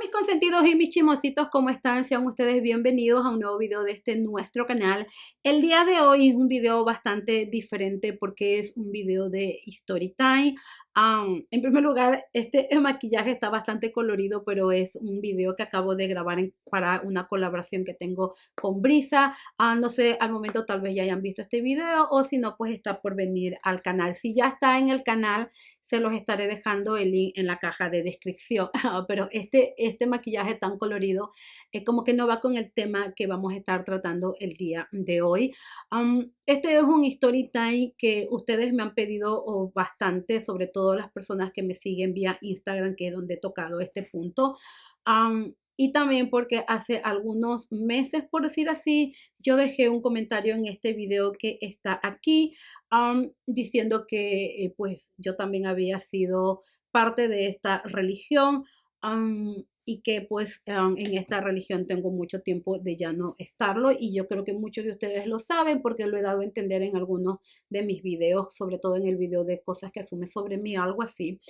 Mis consentidos y mis chismositos, ¿cómo están? Sean ustedes bienvenidos a un nuevo video de nuestro canal. El día de hoy es un video bastante diferente porque es un video de story time. En primer lugar, este maquillaje está bastante colorido, pero es un video que acabo de grabar para una colaboración que tengo con Brisa. No sé, al momento tal vez ya hayan visto este video o si no, pues está por venir al canal. Si ya está en el canal, se los estaré dejando el link en la caja de descripción. Pero este maquillaje tan colorido como que no va con el tema que vamos a estar tratando el día de hoy. Este es un story time que ustedes me han pedido bastante, sobre todo las personas que me siguen vía Instagram, que es donde he tocado este punto. Y también porque hace algunos meses, por decir así, yo dejé un comentario en este video que está aquí, diciendo que pues yo también había sido parte de esta religión, y que pues en esta religión tengo mucho tiempo de ya no estarlo, y yo creo que muchos de ustedes lo saben porque lo he dado a entender en algunos de mis videos, sobre todo en el video de cosas que asume sobre mí, algo así.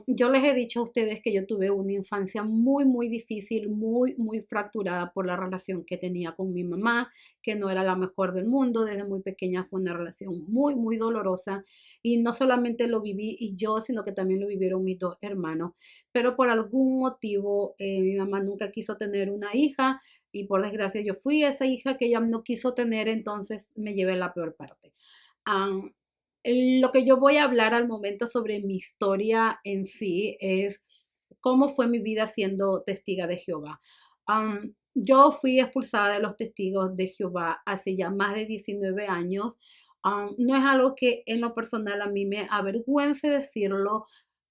Yo les he dicho a ustedes que yo tuve una infancia muy difícil, muy fracturada por la relación que tenía con mi mamá, que no era la mejor del mundo. Desde muy pequeña fue una relación muy dolorosa, y no solamente lo viví y yo, sino que también lo vivieron mis dos hermanos. Pero por algún motivo mi mamá nunca quiso tener una hija, y por desgracia yo fui esa hija que ella no quiso tener, entonces me llevé la peor parte. Um, lo que yo voy a hablar al momento sobre mi historia en sí es cómo fue mi vida siendo testiga de Jehová. Yo fui expulsada de los testigos de Jehová hace ya más de 19 años. No es algo que en lo personal a mí me avergüence decirlo,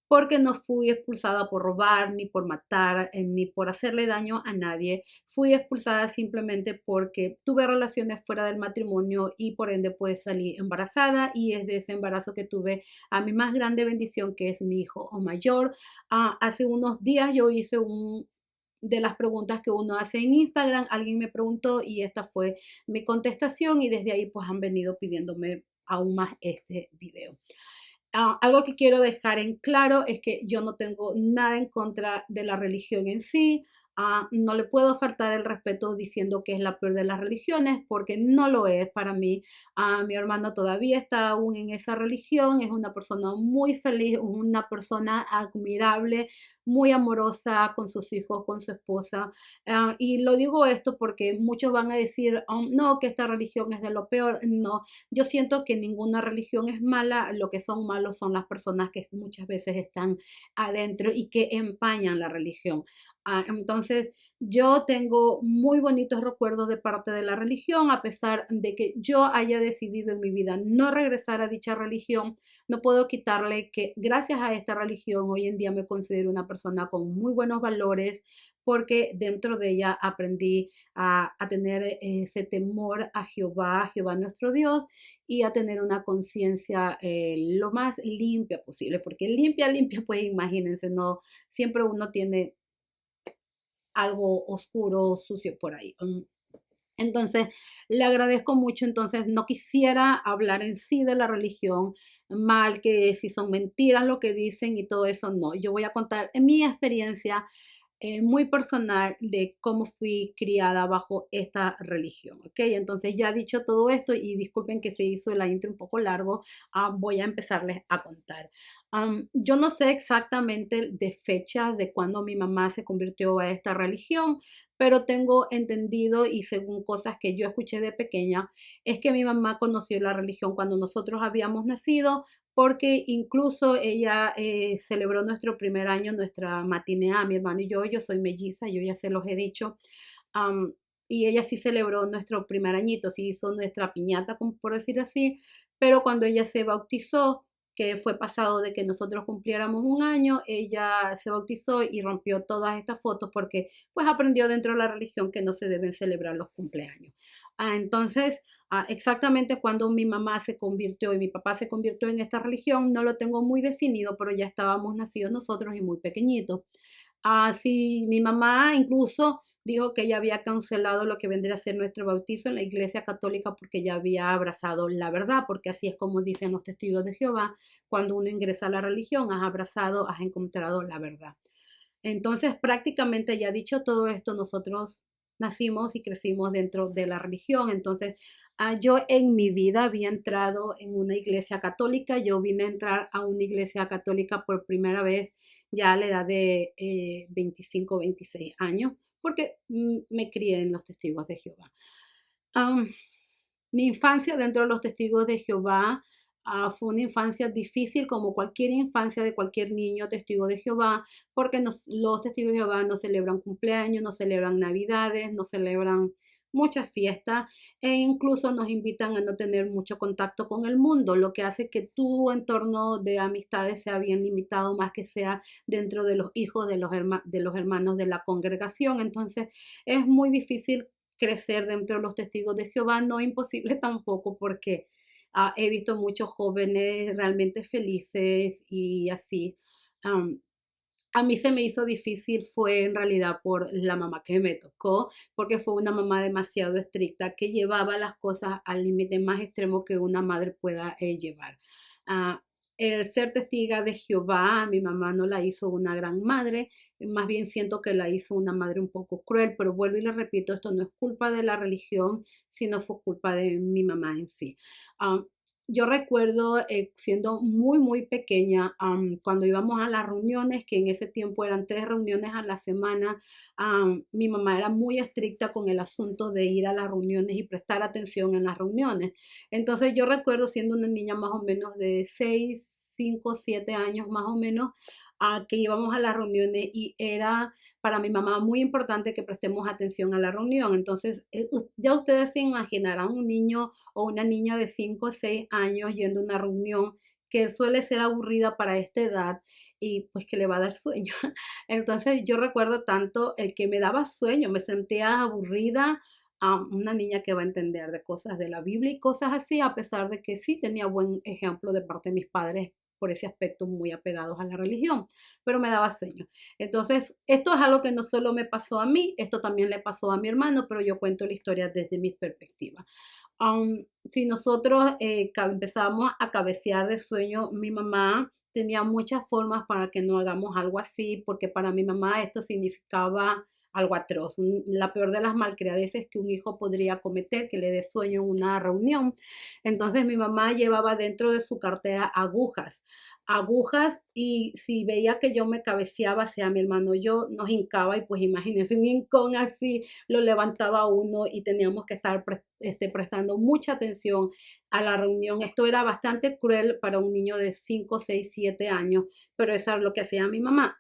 porque no fui expulsada por robar, ni por matar, ni por hacerle daño a nadie. Fui expulsada simplemente porque tuve relaciones fuera del matrimonio y por ende pues salí embarazada, y es de ese embarazo que tuve a mi más grande bendición, que es mi hijo mayor. Hace unos días yo hice de las preguntas que uno hace en Instagram, alguien me preguntó y esta fue mi contestación, y desde ahí pues han venido pidiéndome aún más este video. Algo que quiero dejar en claro es que yo no tengo nada en contra de la religión en sí. No le puedo faltar el respeto diciendo que es la peor de las religiones, porque no lo es para mí. Mi hermano todavía está aún en esa religión, es una persona muy feliz, una persona admirable, muy amorosa con sus hijos, con su esposa. Y lo digo esto porque muchos van a decir, no, que esta religión es de lo peor. No, yo siento que ninguna religión es mala. Lo que son malos son las personas que muchas veces están adentro y que empañan la religión. Entonces, yo tengo muy bonitos recuerdos de parte de la religión, a pesar de que yo haya decidido en mi vida no regresar a dicha religión. No puedo quitarle que gracias a esta religión hoy en día me considero una persona con muy buenos valores, porque dentro de ella aprendí a tener ese temor a Jehová nuestro Dios, y a tener una conciencia lo más limpia posible, porque limpia, pues imagínense, no siempre uno tiene algo oscuro, sucio por ahí. Entonces, le agradezco mucho. Entonces, no quisiera hablar en sí de la religión mal, que si son mentiras lo que dicen y todo eso, no. Yo voy a contar en mi experiencia muy personal de cómo fui criada bajo esta religión, ¿ok? Entonces, ya dicho todo esto, y disculpen que se hizo la intro un poco largo, voy a empezarles a contar. Yo no sé exactamente de fechas de cuando mi mamá se convirtió a esta religión, pero tengo entendido, y según cosas que yo escuché de pequeña, es que mi mamá conoció la religión cuando nosotros habíamos nacido, porque incluso ella celebró nuestro primer año, nuestra matinea, mi hermano y yo soy melliza, yo ya se los he dicho. am, y ella sí celebró nuestro primer añito, sí hizo nuestra piñata, como por decir así, pero cuando ella se bautizó, que fue pasado de que nosotros cumpliéramos un año, ella se bautizó y rompió todas estas fotos, porque pues aprendió dentro de la religión que no se deben celebrar los cumpleaños. Entonces, exactamente cuando mi mamá se convirtió y mi papá se convirtió en esta religión, no lo tengo muy definido, pero ya estábamos nacidos nosotros y muy pequeñitos. Sí, mi mamá incluso dijo que ella había cancelado lo que vendría a ser nuestro bautizo en la iglesia católica, porque ya había abrazado la verdad, porque así es como dicen los testigos de Jehová: cuando uno ingresa a la religión, has abrazado, has encontrado la verdad. Entonces, prácticamente ya dicho todo esto, nosotros nacimos y crecimos dentro de la religión. Entonces, yo en mi vida había entrado en una iglesia católica. Yo vine a entrar a una iglesia católica por primera vez ya a la edad de 25, 26 años, porque me crié en los Testigos de Jehová. Am, Mi infancia dentro de los Testigos de Jehová fue una infancia difícil como cualquier infancia de cualquier niño testigo de Jehová, porque los testigos de Jehová no celebran cumpleaños, no celebran navidades, no celebran muchas fiestas e incluso nos invitan a no tener mucho contacto con el mundo, lo que hace que tu entorno de amistades sea bien limitado, más que sea dentro de los hijos de los hermanos de la congregación. Entonces es muy difícil crecer dentro de los testigos de Jehová, no imposible tampoco, porque he visto muchos jóvenes realmente felices y así. Um, a mí se me hizo difícil fue en realidad por la mamá que me tocó, porque fue una mamá demasiado estricta que llevaba las cosas al límite más extremo que una madre pueda llevar. Ah, el ser testiga de Jehová, mi mamá no la hizo una gran madre, más bien siento que la hizo una madre un poco cruel, pero vuelvo y le repito, esto no es culpa de la religión, sino fue culpa de mi mamá en sí. Ah, yo recuerdo siendo muy, muy pequeña, cuando íbamos a las reuniones, que en ese tiempo eran 3 reuniones a la semana, mi mamá era muy estricta con el asunto de ir a las reuniones y prestar atención en las reuniones. Entonces yo recuerdo siendo una niña más o menos de 6, 5, 7 años más o menos, que íbamos a las reuniones y era para mi mamá muy importante que prestemos atención a la reunión. Entonces, ya ustedes se imaginarán un niño o una niña de 5 o 6 años yendo a una reunión que suele ser aburrida para esta edad y pues que le va a dar sueño. Entonces yo recuerdo tanto el que me daba sueño, me sentía aburrida, a una niña que va a entender de cosas de la Biblia y cosas así, a pesar de que sí tenía buen ejemplo de parte de mis padres por ese aspecto muy apegados a la religión, pero me daba sueño. Entonces, esto es algo que no solo me pasó a mí, esto también le pasó a mi hermano, pero yo cuento la historia desde mi perspectiva. Si nosotros empezábamos a cabecear de sueño, mi mamá tenía muchas formas para que no hagamos algo así, porque para mi mamá esto significaba algo atroz, la peor de las malcriadeces que un hijo podría cometer, que le dé sueño en una reunión. Entonces mi mamá llevaba dentro de su cartera agujas y si veía que yo me cabeceaba, sea mi hermano yo, nos hincaba y pues imagínense un hincón así, lo levantaba uno y teníamos que estar prestando mucha atención a la reunión. Esto era bastante cruel para un niño de 5, 6, 7 años, pero eso es lo que hacía mi mamá.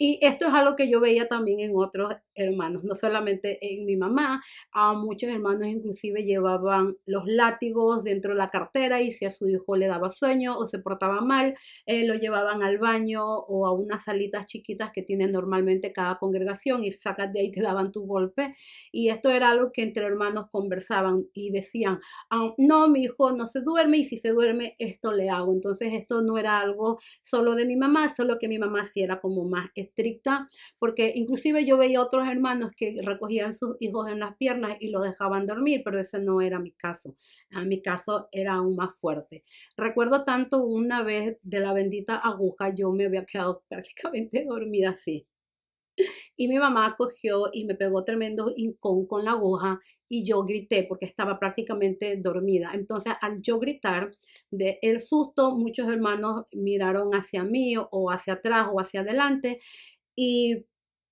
Y esto es algo que yo veía también en otros hermanos, no solamente en mi mamá. A muchos hermanos inclusive llevaban los látigos dentro de la cartera y si a su hijo le daba sueño o se portaba mal, lo llevaban al baño o a unas salitas chiquitas que tiene normalmente cada congregación y sacas de ahí te daban tu golpe. Y esto era algo que entre hermanos conversaban y decían, no, mi hijo no se duerme y si se duerme esto le hago. Entonces esto no era algo solo de mi mamá, solo que mi mamá sí era como más estricta, porque inclusive yo veía otros hermanos que recogían sus hijos en las piernas y los dejaban dormir, pero ese no era mi caso. En mi caso era aún más fuerte. Recuerdo tanto una vez de la bendita aguja, yo me había quedado prácticamente dormida así. Y mi mamá cogió y me pegó tremendo hincón con la aguja y yo grité porque estaba prácticamente dormida. Entonces, al yo gritar de el susto, muchos hermanos miraron hacia mí o hacia atrás o hacia adelante y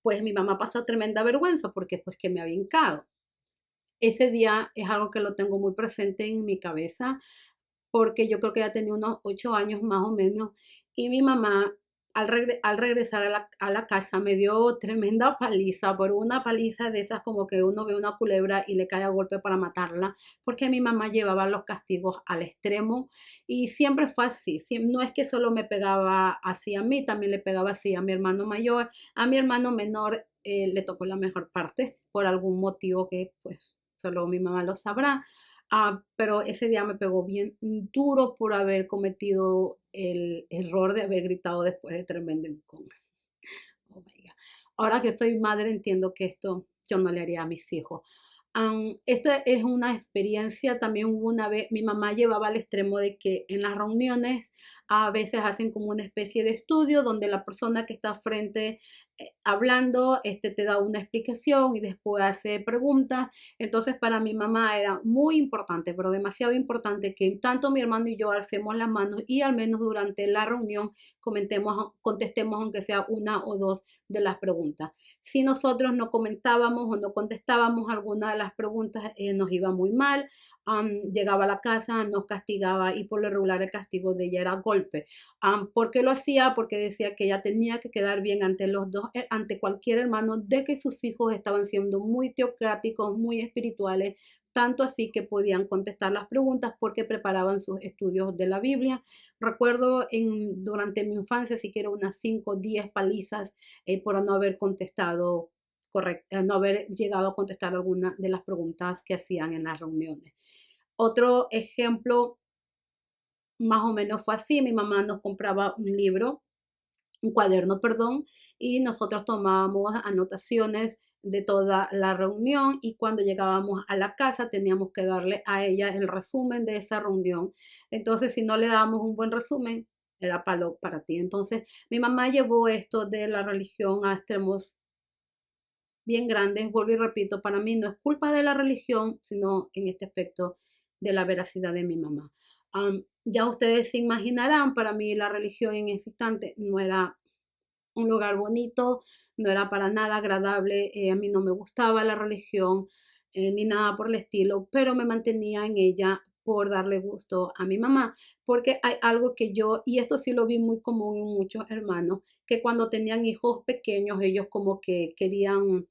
pues mi mamá pasó tremenda vergüenza porque pues que me había hincado. Ese día es algo que lo tengo muy presente en mi cabeza porque yo creo que ya tenía unos 8 años más o menos, y mi mamá al regresar a la casa me dio tremenda paliza, pero una paliza de esas como que uno ve una culebra y le cae a golpe para matarla, porque mi mamá llevaba los castigos al extremo y siempre fue así, no es que solo me pegaba así a mí, también le pegaba así a mi hermano mayor, a mi hermano menor le tocó la mejor parte por algún motivo que pues solo mi mamá lo sabrá. Pero ese día me pegó bien duro por haber cometido el error de haber gritado después de tremendo incómodo. Oh my God. Ahora que soy madre entiendo que esto yo no le haría a mis hijos. Esta es una experiencia, también hubo una vez, mi mamá llevaba al extremo de que en las reuniones a veces hacen como una especie de estudio donde la persona que está frente hablando, te da una explicación y después hace preguntas. Entonces para mi mamá era muy importante, pero demasiado importante que tanto mi hermano y yo alcemos las manos y al menos durante la reunión contestemos aunque sea una o dos de las preguntas. Si nosotros no comentábamos o no contestábamos alguna de las preguntas, nos iba muy mal. Llegaba a la casa, nos castigaba y por lo regular el castigo de ella era golpe. ¿Por qué lo hacía? Porque decía que ella tenía que quedar bien ante los dos, ante cualquier hermano, de que sus hijos estaban siendo muy teocráticos, muy espirituales, tanto así que podían contestar las preguntas porque preparaban sus estudios de la Biblia. Recuerdo durante mi infancia siquiera unas 5 o 10 palizas por no haber contestado correcto, no haber llegado a contestar alguna de las preguntas que hacían en las reuniones. Otro ejemplo más o menos fue así. Mi mamá nos compraba un libro, un cuaderno, perdón, y nosotros tomábamos anotaciones de toda la reunión y cuando llegábamos a la casa teníamos que darle a ella el resumen de esa reunión. Entonces, si no le dábamos un buen resumen, era palo para ti. Entonces, mi mamá llevó esto de la religión a extremos bien grandes. Vuelvo y repito, para mí no es culpa de la religión, sino en este aspecto de la veracidad de mi mamá. Ya ustedes se imaginarán, para mí la religión en ese instante no era un lugar bonito, no era para nada agradable, a mí no me gustaba la religión ni nada por el estilo, pero me mantenía en ella por darle gusto a mi mamá, porque hay algo que yo, y esto sí lo vi muy común en muchos hermanos, que cuando tenían hijos pequeños, ellos como que querían,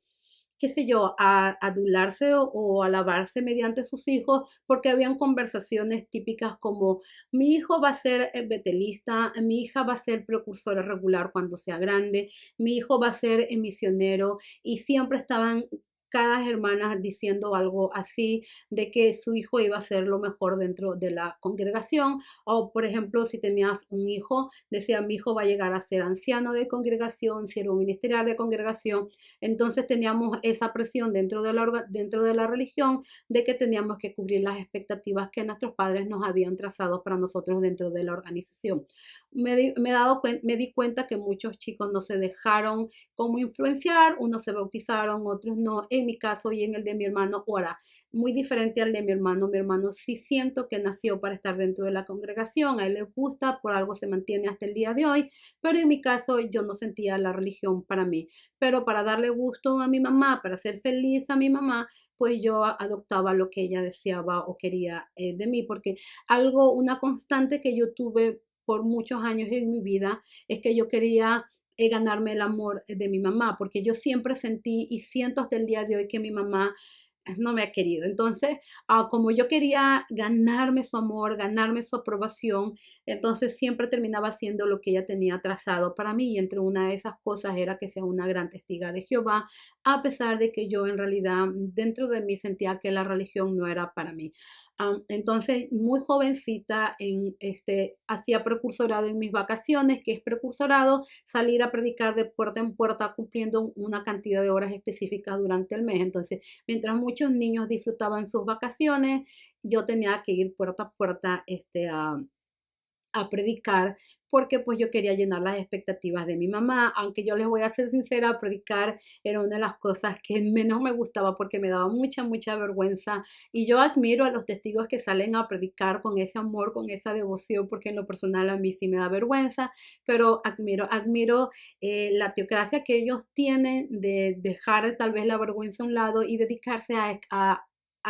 qué sé yo, a adularse o alabarse mediante sus hijos, porque habían conversaciones típicas como mi hijo va a ser betelista, mi hija va a ser precursora regular cuando sea grande, mi hijo va a ser misionero, y siempre estaban cada hermana diciendo algo así de que su hijo iba a ser lo mejor dentro de la congregación. O por ejemplo, si tenías un hijo, decía mi hijo va a llegar a ser anciano de congregación, siervo ministerial de congregación. Entonces teníamos esa presión dentro de la religión de que teníamos que cubrir las expectativas que nuestros padres nos habían trazado para nosotros dentro de la organización. Me di cuenta que muchos chicos no se dejaron como influenciar, unos se bautizaron, otros no. En mi caso y en el de mi hermano, ahora, muy diferente al de mi hermano sí siento que nació para estar dentro de la congregación, a él le gusta, por algo se mantiene hasta el día de hoy, pero en mi caso yo no sentía la religión para mí, pero para darle gusto a mi mamá, para hacer feliz a mi mamá, pues yo adoptaba lo que ella deseaba o quería de mí, porque una constante que yo tuve por muchos años en mi vida es que yo quería ganarme el amor de mi mamá, porque yo siempre sentí y siento hasta el día de hoy que mi mamá no me ha querido. Entonces, como yo quería ganarme su amor, ganarme su aprobación, entonces siempre terminaba haciendo lo que ella tenía trazado para mí. Y entre una de esas cosas era que sea una gran testiga de Jehová, a pesar de que yo en realidad dentro de mí sentía que la religión no era para mí. Entonces, muy jovencita, hacía precursorado en mis vacaciones, que es precursorado, salir a predicar de puerta en puerta cumpliendo una cantidad de horas específicas durante el mes. Entonces, mientras muchos niños disfrutaban sus vacaciones, yo tenía que ir puerta a puerta a predicar porque pues yo quería llenar las expectativas de mi mamá, aunque yo les voy a ser sincera, predicar era una de las cosas que menos me gustaba porque me daba mucha vergüenza y yo admiro a los testigos que salen a predicar con ese amor, con esa devoción, porque en lo personal a mí sí me da vergüenza, pero admiro la teocracia que ellos tienen de dejar tal vez la vergüenza a un lado y dedicarse a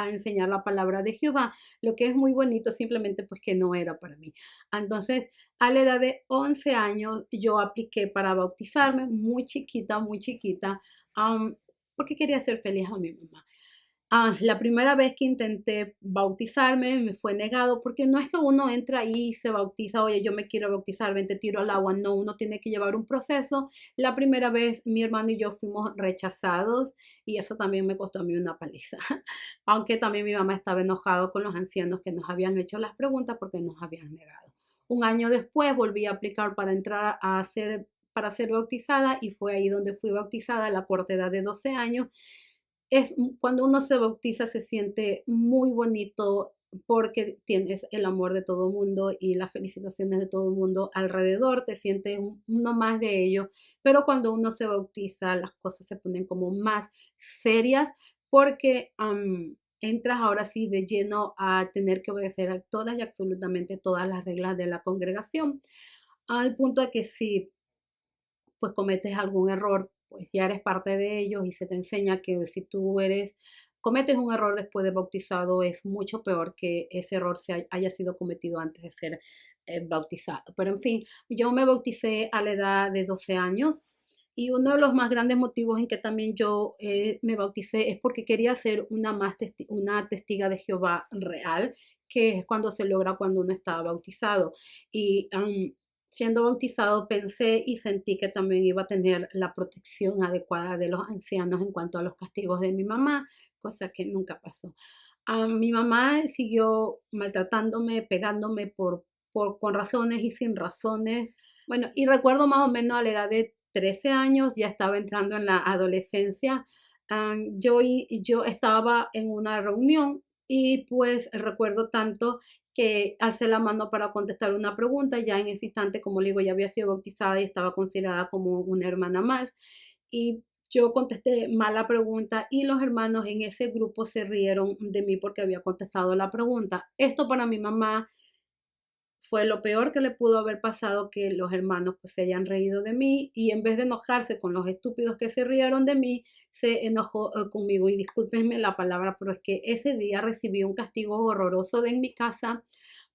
enseñar la palabra de Jehová, lo que es muy bonito, simplemente pues que no era para mí. Entonces, a la edad de 11 años, yo apliqué para bautizarme, muy chiquita, porque quería ser feliz a mi mamá. La primera vez que intenté bautizarme me fue negado porque no es que uno entra ahí y se bautiza, oye, yo me quiero bautizar, ven, te tiro al agua. No, uno tiene que llevar un proceso. La primera vez mi hermano y yo fuimos rechazados y eso también me costó a mí una paliza. Aunque también mi mamá estaba enojado con los ancianos que nos habían hecho las preguntas porque nos habían negado. Un año después volví a aplicar para ser bautizada y fue ahí donde fui bautizada a la corta edad de 12 años. Cuando uno se bautiza se siente muy bonito porque tienes el amor de todo el mundo y las felicitaciones de todo el mundo alrededor, te sientes uno más de ellos, pero cuando uno se bautiza las cosas se ponen como más serias porque entras ahora sí de lleno a tener que obedecer a todas y absolutamente todas las reglas de la congregación, al punto de que si pues cometes algún error, pues ya eres parte de ellos y se te enseña que si tú cometes un error después de bautizado es mucho peor que ese error haya sido cometido antes de ser bautizado. Pero en fin, yo me bauticé a la edad de 12 años y uno de los más grandes motivos en que también yo me bauticé es porque quería ser una testiga de Jehová real, que es cuando se logra cuando uno está bautizado. Y siendo bautizado pensé y sentí que también iba a tener la protección adecuada de los ancianos en cuanto a los castigos de mi mamá, cosa que nunca pasó. Mi mamá siguió maltratándome, pegándome con razones y sin razones. Bueno, y recuerdo más o menos a la edad de 13 años, ya estaba entrando en la adolescencia. Yo estaba en una reunión y pues recuerdo tanto que alcé la mano para contestar una pregunta. Ya en ese instante, como le digo, ya había sido bautizada y estaba considerada como una hermana más. Y yo contesté mal la pregunta y los hermanos en ese grupo se rieron de mí porque había contestado la pregunta. Esto para mi mamá fue lo peor que le pudo haber pasado, que los hermanos pues se hayan reído de mí y en vez de enojarse con los estúpidos que se rieron de mí, se enojó conmigo. Y discúlpenme la palabra, pero es que ese día recibí un castigo horroroso en mi casa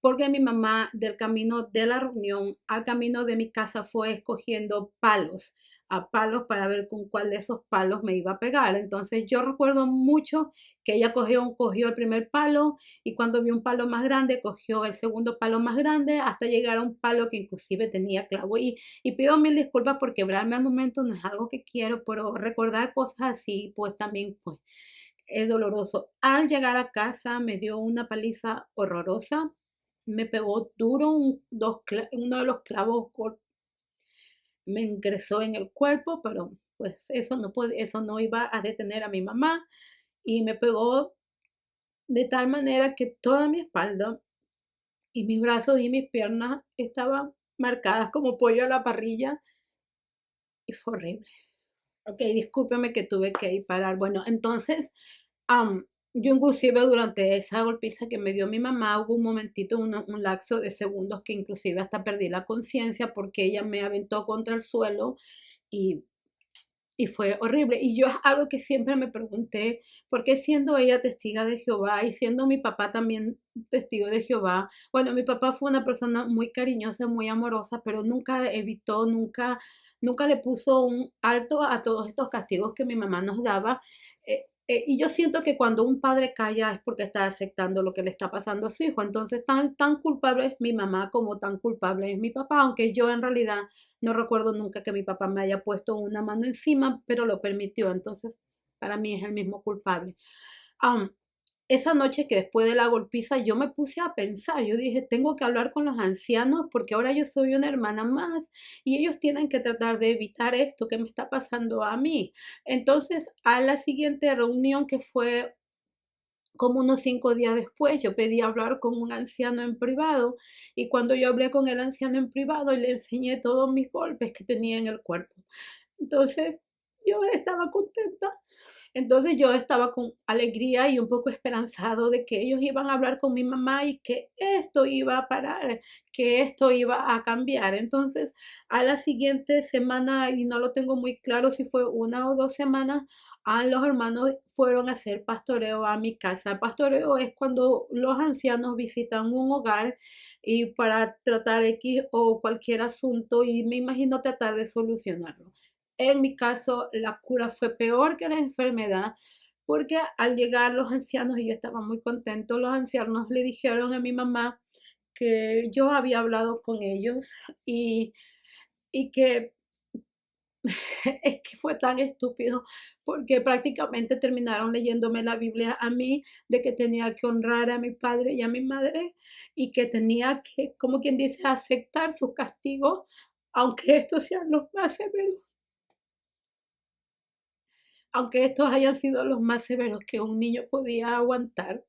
porque mi mamá del camino de la reunión al camino de mi casa fue escogiendo palos a palos para ver con cuál de esos palos me iba a pegar. Entonces yo recuerdo mucho que ella cogió el primer palo y cuando vio un palo más grande, cogió el segundo palo más grande hasta llegar a un palo que inclusive tenía clavo. Y pido mil disculpas por quebrarme al momento, no es algo que quiero, pero recordar cosas así, pues también pues, es doloroso. Al llegar a casa me dio una paliza horrorosa, me pegó duro, uno de los clavos me ingresó en el cuerpo, pero pues eso no iba a detener a mi mamá y me pegó de tal manera que toda mi espalda y mis brazos y mis piernas estaban marcadas como pollo a la parrilla y fue horrible. Ok, discúlpeme que tuve que ir parar. Bueno, entonces, yo inclusive durante esa golpiza que me dio mi mamá, hubo un momentito, un lapso de segundos que inclusive hasta perdí la conciencia porque ella me aventó contra el suelo y y fue horrible. Y yo es algo que siempre me pregunté, ¿por qué siendo ella testiga de Jehová y siendo mi papá también testigo de Jehová? Bueno, mi papá fue una persona muy cariñosa, muy amorosa, pero nunca evitó, nunca le puso un alto a todos estos castigos que mi mamá nos daba. Y yo siento que cuando un padre calla es porque está aceptando lo que le está pasando a su hijo. Entonces, tan culpable es mi mamá como tan culpable es mi papá, aunque yo en realidad no recuerdo nunca que mi papá me haya puesto una mano encima, pero lo permitió. Entonces, para mí es el mismo culpable. Um, esa noche que después de la golpiza yo me puse a pensar, yo dije, tengo que hablar con los ancianos porque ahora yo soy una hermana más y ellos tienen que tratar de evitar esto que me está pasando a mí. Entonces, a la siguiente reunión que fue como unos 5 días después, yo pedí hablar con un anciano en privado y cuando yo hablé con el anciano en privado le enseñé todos mis golpes que tenía en el cuerpo. Entonces yo estaba contenta, entonces yo estaba con alegría y un poco esperanzado de que ellos iban a hablar con mi mamá y que esto iba a parar, que esto iba a cambiar. Entonces, a la siguiente semana, y no lo tengo muy claro si fue 1 o 2 semanas, a los hermanos fueron a hacer pastoreo a mi casa. Pastoreo es cuando los ancianos visitan un hogar y para tratar X o cualquier asunto y me imagino tratar de solucionarlo. En mi caso, la cura fue peor que la enfermedad, porque al llegar los ancianos, y yo estaba muy contento, los ancianos le dijeron a mi mamá que yo había hablado con ellos y, y que es que fue tan estúpido, porque prácticamente terminaron leyéndome la Biblia a mí, de que tenía que honrar a mi padre y a mi madre, y que tenía que, como quien dice, aceptar sus castigos, aunque estos sean los más severos. Aunque estos hayan sido los más severos que un niño podía aguantar.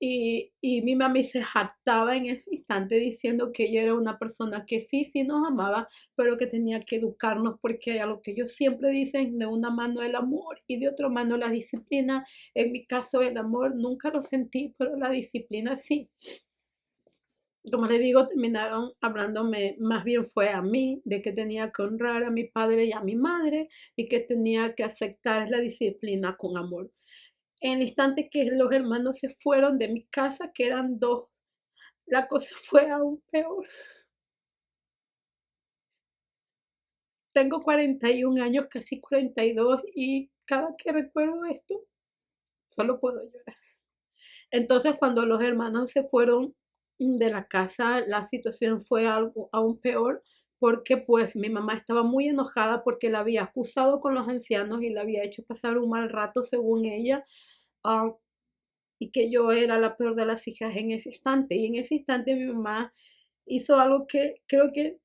Y mi mami se jactaba en ese instante diciendo que ella era una persona que sí, sí nos amaba, pero que tenía que educarnos porque a lo que ellos siempre dicen, de una mano el amor y de otra mano la disciplina. En mi caso el amor nunca lo sentí, pero la disciplina sí. Como le digo, terminaron hablándome, más bien fue a mí, de que tenía que honrar a mi padre y a mi madre y que tenía que aceptar la disciplina con amor. En el instante que los hermanos se fueron de mi casa, que eran dos, la cosa fue aún peor. Tengo 41 años, casi 42, y cada que recuerdo esto, solo puedo llorar. Entonces, cuando los hermanos se fueron de la casa, la situación fue algo aún peor porque pues mi mamá estaba muy enojada porque la había acusado con los ancianos y la había hecho pasar un mal rato según ella, ah, y que yo era la peor de las hijas en ese instante. Y en ese instante mi mamá hizo algo que creo que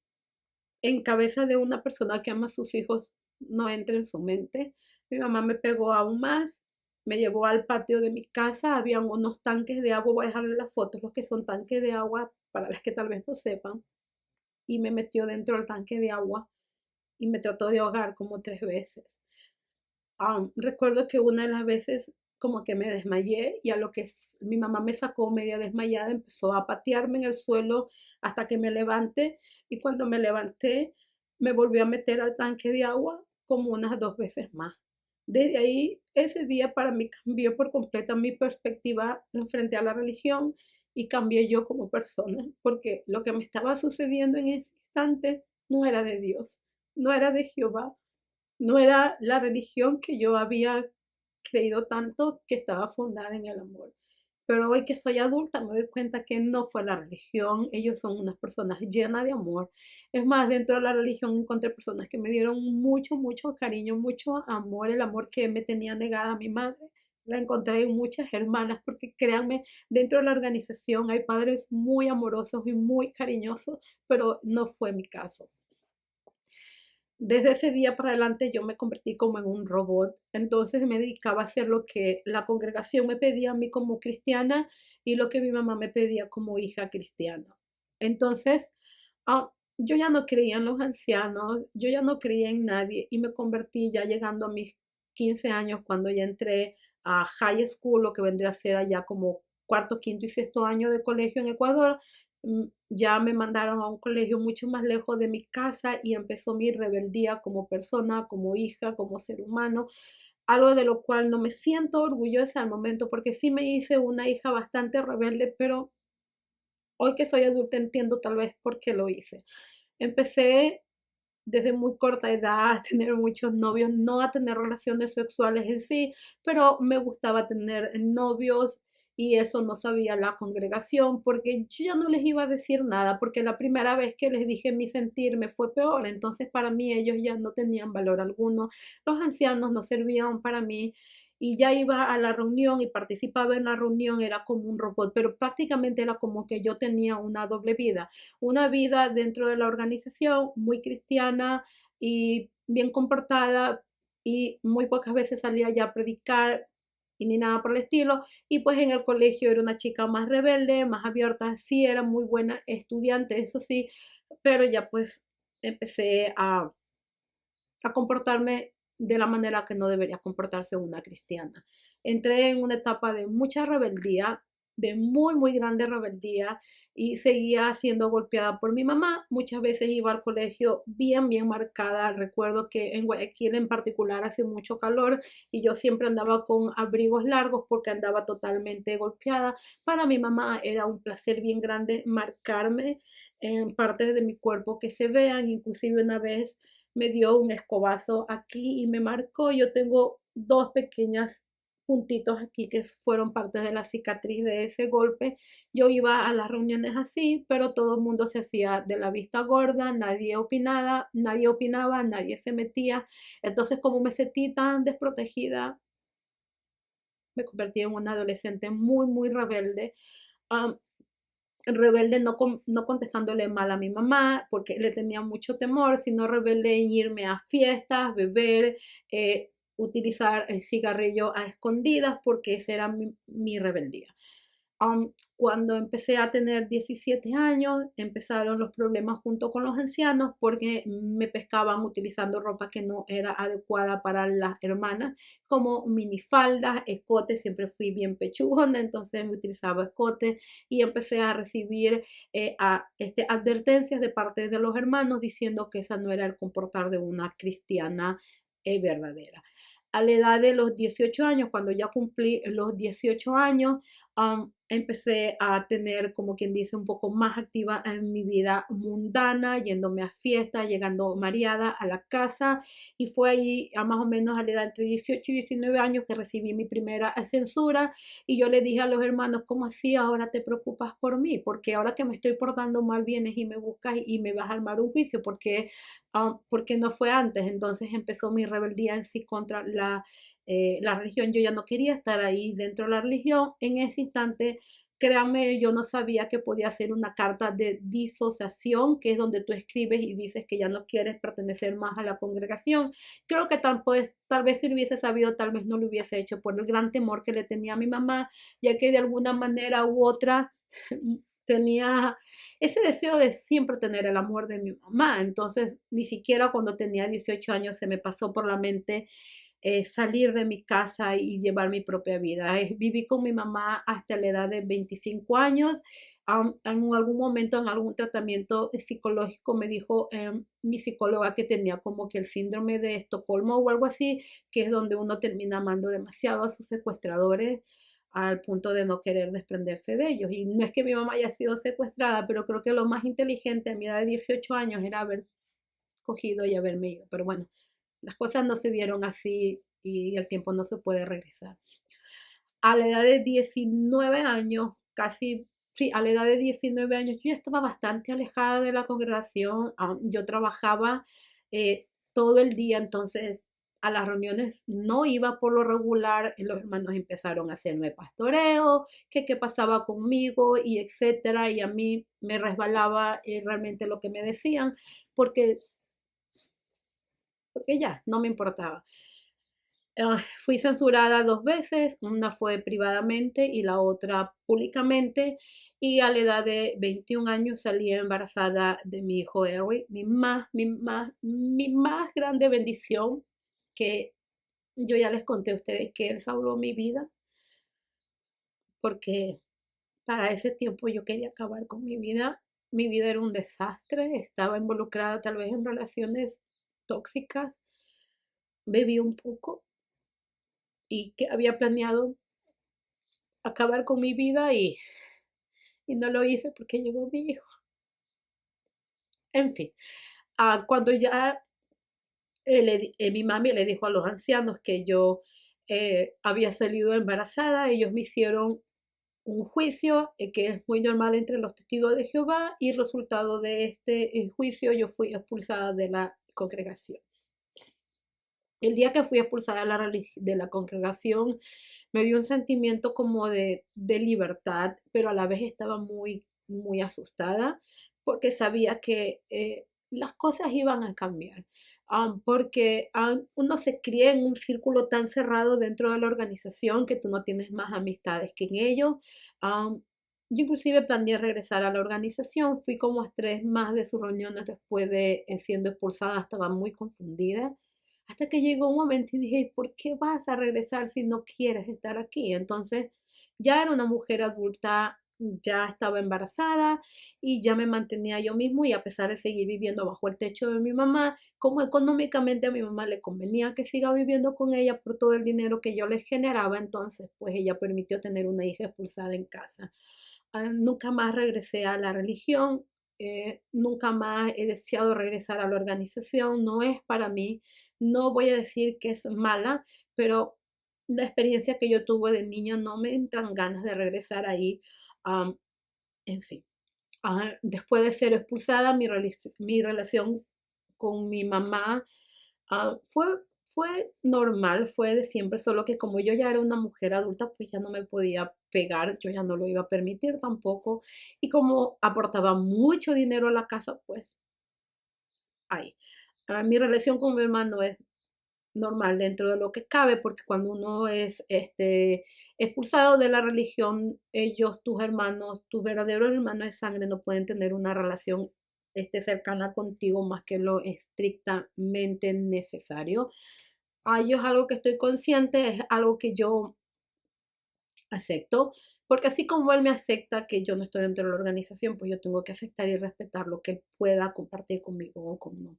en cabeza de una persona que ama a sus hijos no entra en su mente. Mi mamá me pegó aún más, me llevó al patio de mi casa, habían unos tanques de agua, voy a dejarle las fotos, los que son tanques de agua, para las que tal vez no sepan, y me metió dentro del tanque de agua y me trató de ahogar como 3 veces. Recuerdo que una de las veces como que me desmayé y a lo que mi mamá me sacó media desmayada, empezó a patearme en el suelo hasta que me levante, y cuando me levanté me volvió a meter al tanque de agua como unas 2 veces más. Desde ahí, ese día para mí cambió por completo mi perspectiva en frente a la religión y cambié yo como persona, porque lo que me estaba sucediendo en ese instante no era de Dios, no era de Jehová, no era la religión que yo había creído tanto que estaba fundada en el amor. Pero hoy que soy adulta me doy cuenta que no fue la religión, ellos son unas personas llenas de amor. Es más, dentro de la religión encontré personas que me dieron mucho, mucho cariño, mucho amor, el amor que me tenía negada mi madre. La encontré en muchas hermanas, porque créanme, dentro de la organización hay padres muy amorosos y muy cariñosos, pero no fue mi caso. Desde ese día para adelante yo me convertí como en un robot, entonces me dedicaba a hacer lo que la congregación me pedía a mí como cristiana y lo que mi mamá me pedía como hija cristiana. Entonces, yo ya no creía en los ancianos, yo ya no creía en nadie y me convertí ya llegando a mis 15 años cuando ya entré a high school, lo que vendría a ser allá como cuarto, quinto y sexto año de colegio en Ecuador. Ya me mandaron a un colegio mucho más lejos de mi casa y empezó mi rebeldía como persona, como hija, como ser humano, algo de lo cual no me siento orgullosa al momento porque sí me hice una hija bastante rebelde, pero hoy que soy adulta entiendo tal vez por qué lo hice. Empecé desde muy corta edad a tener muchos novios, no a tener relaciones sexuales en sí, pero me gustaba tener novios, y eso no sabía la congregación porque yo ya no les iba a decir nada porque la primera vez que les dije mi sentir me fue peor, entonces para mí ellos ya no tenían valor alguno, los ancianos no servían para mí y ya iba a la reunión y participaba en la reunión, era como un robot, pero prácticamente era como que yo tenía una doble vida, una vida dentro de la organización muy cristiana y bien comportada, y muy pocas veces salía ya a predicar y ni nada por el estilo. Y pues en el colegio era una chica más rebelde, más abierta, sí era muy buena estudiante, eso sí, pero ya pues empecé a comportarme de la manera que no debería comportarse una cristiana. Entré en una etapa de mucha rebeldía, de muy, muy grande rebeldía, y seguía siendo golpeada por mi mamá. Muchas veces iba al colegio bien, bien marcada. Recuerdo que en Guayaquil en particular hace mucho calor y yo siempre andaba con abrigos largos porque andaba totalmente golpeada. Para mi mamá era un placer bien grande marcarme en partes de mi cuerpo que se vean. Inclusive una vez me dio un escobazo aquí y me marcó. Yo tengo dos pequeñas puntitos aquí que fueron parte de la cicatriz de ese golpe. Yo iba a las reuniones así, pero todo el mundo se hacía de la vista gorda, nadie opinaba, nadie se metía. Entonces, como me sentí tan desprotegida, me convertí en una adolescente muy, muy rebelde. Um, Rebelde no, no contestándole mal a mi mamá porque le tenía mucho temor, sino rebelde en irme a fiestas, beber, utilizar el cigarrillo a escondidas porque esa era mi rebeldía. Cuando empecé a tener 17 años, empezaron los problemas junto con los ancianos porque me pescaban utilizando ropa que no era adecuada para las hermanas, como minifaldas, escotes, siempre fui bien pechugona, entonces me utilizaba escotes y empecé a recibir advertencias de parte de los hermanos diciendo que esa no era el comportar de una cristiana verdadera. A la edad de los 18 años, cuando ya cumplí los 18 años, empecé a tener, como quien dice, un poco más activa en mi vida mundana, yéndome a fiestas, llegando mareada a la casa, y fue ahí a más o menos a la edad entre 18 y 19 años que recibí mi primera censura, y yo le dije a los hermanos: ¿cómo así ahora te preocupas por mí? Porque ahora que me estoy portando mal vienes y me buscas y me vas a armar un juicio, porque no fue antes. Entonces empezó mi rebeldía en sí contra la religión. Yo ya no quería estar ahí dentro de la religión. En ese instante, créanme, yo no sabía que podía hacer una carta de disociación, que es donde tú escribes y dices que ya no quieres pertenecer más a la congregación. Creo que tal vez si lo hubiese sabido, tal vez no lo hubiese hecho por el gran temor que le tenía a mi mamá, ya que de alguna manera u otra tenía ese deseo de siempre tener el amor de mi mamá. Entonces, ni siquiera cuando tenía 18 años se me pasó por la mente salir de mi casa y llevar mi propia vida. Viví con mi mamá hasta la edad de 25 años. En algún momento, en algún tratamiento psicológico, me dijo mi psicóloga que tenía como que el síndrome de Estocolmo o algo así, que es donde uno termina amando demasiado a sus secuestradores al punto de no querer desprenderse de ellos. Y no es que mi mamá haya sido secuestrada, pero creo que lo más inteligente a mi edad de 18 años era haber cogido y haberme ido. Pero bueno, las cosas no se dieron así y el tiempo no se puede regresar. A la edad de 19 años, casi, sí, a la edad de 19 años, yo ya estaba bastante alejada de la congregación. Yo trabajaba todo el día, entonces a las reuniones no iba por lo regular. Los hermanos empezaron a hacerme pastoreo, que qué pasaba conmigo y etcétera, y a mí me resbalaba realmente lo que me decían, porque, porque ya, no me importaba. Fui censurada 2 veces, una fue privadamente y la otra públicamente, y a la edad de 21 años salí embarazada de mi hijo Eric, mi más grande bendición, que yo ya les conté a ustedes que él salvó mi vida, porque para ese tiempo yo quería acabar con mi vida era un desastre, estaba involucrada tal vez en relaciones tóxicas, bebí un poco y que había planeado acabar con mi vida y no lo hice porque llegó mi hijo. En fin, cuando ya mi mami le dijo a los ancianos que yo había salido embarazada, ellos me hicieron un juicio que es muy normal entre los testigos de Jehová, y resultado de este juicio yo fui expulsada de la congregación. El día que fui expulsada de la congregación, me dio un sentimiento como de libertad, pero a la vez estaba muy, muy asustada porque sabía que las cosas iban a cambiar. Porque uno se cría en un círculo tan cerrado dentro de la organización que tú no tienes más amistades que en ellos. Um, yo inclusive planeé regresar a la organización, fui como a 3 más de sus reuniones después de siendo expulsada, estaba muy confundida. Hasta que llegó un momento y dije: ¿por qué vas a regresar si no quieres estar aquí? Entonces ya era una mujer adulta, ya estaba embarazada y ya me mantenía yo mismo, y a pesar de seguir viviendo bajo el techo de mi mamá, como económicamente a mi mamá le convenía que siga viviendo con ella por todo el dinero que yo le generaba, entonces pues ella permitió tener una hija expulsada en casa. Nunca más regresé a la religión, nunca más he deseado regresar a la organización, no es para mí. No voy a decir que es mala, pero la experiencia que yo tuve de niña no me entran ganas de regresar ahí. Am, en fin, después de ser expulsada, mi relación con mi mamá fue normal, fue de siempre, solo que como yo ya era una mujer adulta, pues ya no me podía pegar, yo ya no lo iba a permitir tampoco. Y como aportaba mucho dinero a la casa, pues ahí. Mi relación con mi hermano normal dentro de lo que cabe, porque cuando uno es expulsado de la religión, ellos, tus hermanos, tus verdaderos hermanos de sangre, no pueden tener una relación cercana contigo más que lo estrictamente necesario. Yo es algo que estoy consciente, es algo que yo acepto, porque así como él me acepta que yo no estoy dentro de la organización, pues yo tengo que aceptar y respetar lo que él pueda compartir conmigo o con no.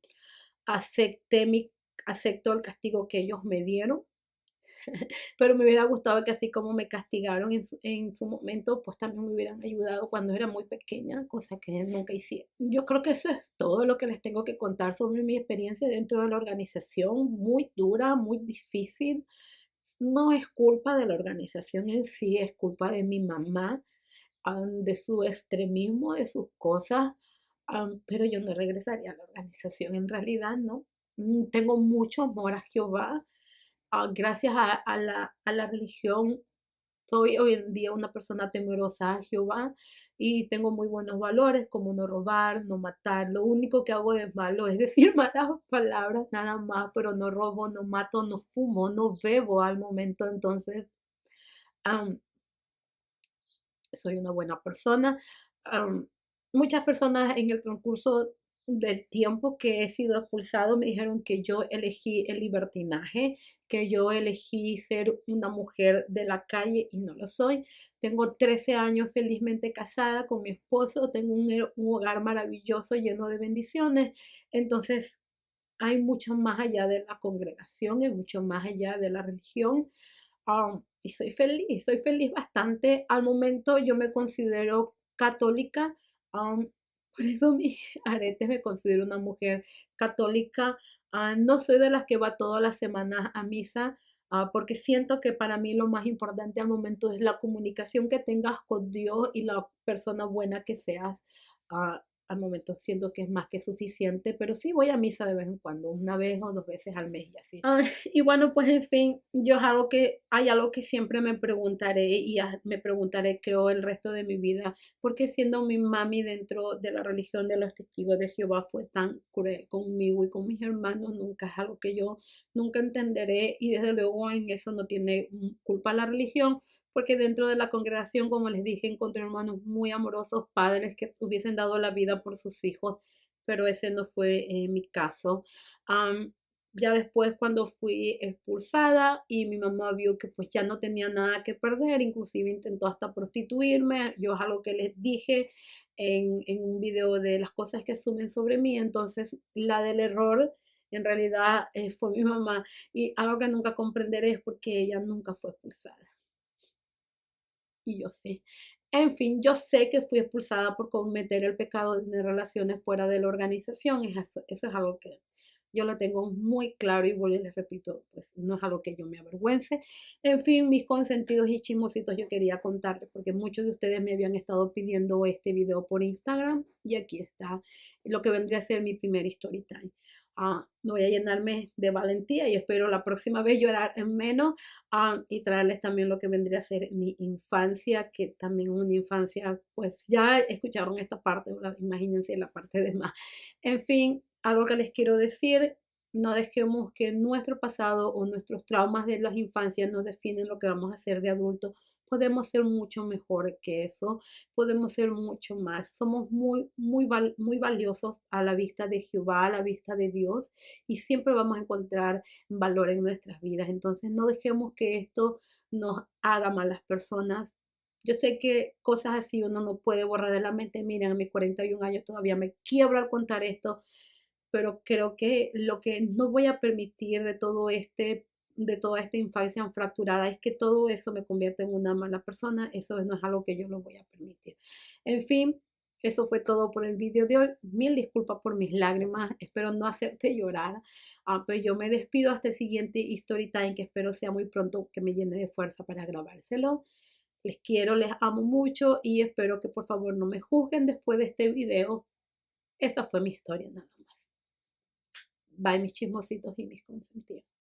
Acepto el castigo que ellos me dieron, pero me hubiera gustado que así como me castigaron en su momento, pues también me hubieran ayudado cuando era muy pequeña, cosa que nunca hicieron. Yo creo que eso es todo lo que les tengo que contar sobre mi experiencia dentro de la organización, muy dura, muy difícil. No es culpa de la organización en sí, es culpa de mi mamá, de su extremismo, de sus cosas, pero yo no regresaría a la organización en realidad, ¿no? Tengo mucho amor a Jehová. Gracias a la religión soy hoy en día una persona temerosa a Jehová y tengo muy buenos valores como no robar, no matar. Lo único que hago de malo es decir malas palabras nada más, pero no robo, no mato, no fumo, no bebo al momento. Entonces, am, soy una buena persona. Am, Muchas personas en el transcurso del tiempo que he sido expulsado me dijeron que yo elegí el libertinaje, que yo elegí ser una mujer de la calle y no lo soy. Tengo 13 años felizmente casada con mi esposo, tengo un hogar maravilloso lleno de bendiciones. Entonces, hay mucho más allá de la congregación, hay mucho más allá de la religión. Y soy feliz bastante. Al momento yo me considero católica, por eso mis aretes me considero una mujer católica. No soy de las que va todas las semanas a misa, porque siento que para mí lo más importante al momento es la comunicación que tengas con Dios y la persona buena que seas. Al momento siento que es más que suficiente, pero sí voy a misa de vez en cuando, una vez o dos veces al mes y así. Y bueno, pues en fin, yo es algo que, hay algo que siempre me preguntaré y me preguntaré creo el resto de mi vida, porque siendo mi mami dentro de la religión de los testigos de Jehová fue tan cruel conmigo y con mis hermanos, nunca es algo que yo nunca entenderé y desde luego en eso no tiene culpa la religión, porque dentro de la congregación, como les dije, encontré hermanos muy amorosos, padres que hubiesen dado la vida por sus hijos, pero ese no fue mi caso. Um, ya después cuando fui expulsada y mi mamá vio que pues ya no tenía nada que perder, inclusive intentó hasta prostituirme, yo es algo que les dije en un video de las cosas que asumen sobre mí, entonces la del error en realidad fue mi mamá y algo que nunca comprenderé es porque ella nunca fue expulsada y yo sí. En fin, yo sé que fui expulsada por cometer el pecado de relaciones fuera de la organización. Eso es algo que yo lo tengo muy claro y vuelvo y les repito, pues no es algo que yo me avergüence. En fin, mis consentidos y chismositos yo quería contarles porque muchos de ustedes me habían estado pidiendo este video por Instagram y aquí está lo que vendría a ser mi primer story time. Voy a llenarme de valentía y espero la próxima vez llorar en menos y traerles también lo que vendría a ser mi infancia, que también una infancia, pues ya escucharon esta parte, ¿verdad? Imagínense la parte de más. En fin, algo que les quiero decir, no dejemos que nuestro pasado o nuestros traumas de las infancias nos definen lo que vamos a hacer de adultos. Podemos ser mucho mejor que eso, podemos ser mucho más. Somos muy valiosos a la vista de Jehová, a la vista de Dios, y siempre vamos a encontrar valor en nuestras vidas. Entonces, no dejemos que esto nos haga malas personas. Yo sé que cosas así uno no puede borrar de la mente. Miren, a mis 41 años todavía me quiebro al contar esto, pero creo que lo que no voy a permitir de toda esta infancia fracturada es que todo eso me convierta en una mala persona. Eso no es algo que yo lo voy a permitir. En fin, eso fue todo por el video de hoy. Mil disculpas por mis lágrimas. Espero no hacerte llorar. Pues yo me despido hasta el siguiente Story Time, que espero sea muy pronto, que me llene de fuerza para grabárselo. Les quiero, les amo mucho y espero que por favor no me juzguen después de este video. Esa fue mi historia nada más. Bye mis chismositos y mis consentidos.